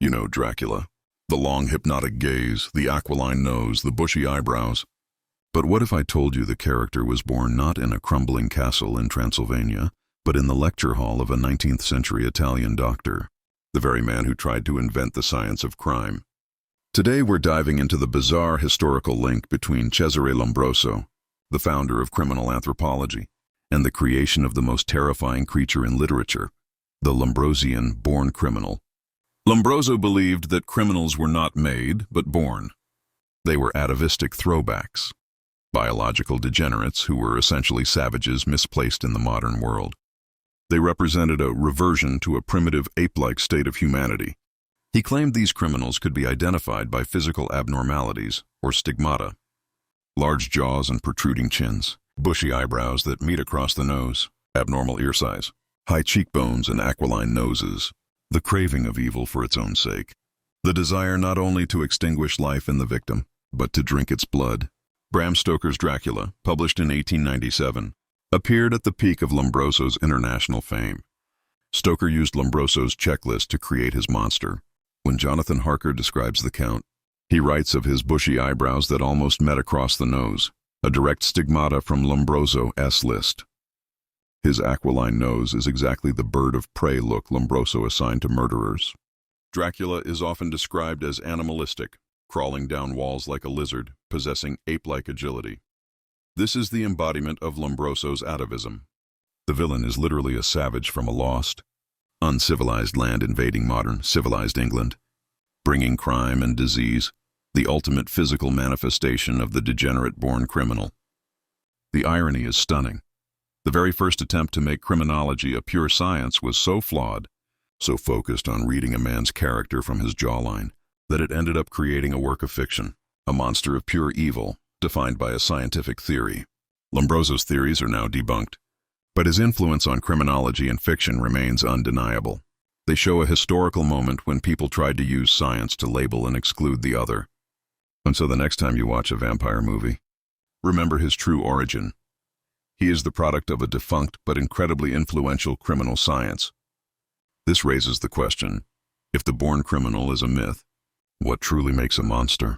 You know Dracula. The long hypnotic gaze, the aquiline nose, the bushy eyebrows. But what if I told you the character was born not in a crumbling castle in Transylvania, but in the lecture hall of a 19th century Italian doctor, the very man who tried to invent the science of crime? Today we're diving into the bizarre historical link between Cesare Lombroso, the founder of criminal anthropology, and the creation of the most terrifying creature in literature, the Lombrosian born criminal. Lombroso believed that criminals were not made, but born. They were atavistic throwbacks, biological degenerates who were essentially savages misplaced in the modern world. They represented a reversion to a primitive ape-like state of humanity. He claimed these criminals could be identified by physical abnormalities, or stigmata: large jaws and protruding chins, bushy eyebrows that meet across the nose, abnormal ear size, high cheekbones and aquiline noses, the craving of evil for its own sake, the desire not only to extinguish life in the victim, but to drink its blood. Bram Stoker's Dracula, published in 1897, appeared at the peak of Lombroso's international fame. Stoker used Lombroso's checklist to create his monster. When Jonathan Harker describes the Count, he writes of his bushy eyebrows that almost met across the nose, a direct stigmata from Lombroso's list. His aquiline nose is exactly the bird of prey look Lombroso assigned to murderers. Dracula is often described as animalistic, crawling down walls like a lizard, possessing ape-like agility. This is the embodiment of Lombroso's atavism. The villain is literally a savage from a lost, uncivilized land invading modern, civilized England, bringing crime and disease, the ultimate physical manifestation of the degenerate born criminal. The irony is stunning. The very first attempt to make criminology a pure science was so flawed, so focused on reading a man's character from his jawline, that it ended up creating a work of fiction, a monster of pure evil, defined by a scientific theory. Lombroso's theories are now debunked, but his influence on criminology and fiction remains undeniable. They show a historical moment when people tried to use science to label and exclude the other. And so the next time you watch a vampire movie, remember his true origin. He is the product of a defunct but incredibly influential criminal science. This raises the question, if the born criminal is a myth, what truly makes a monster?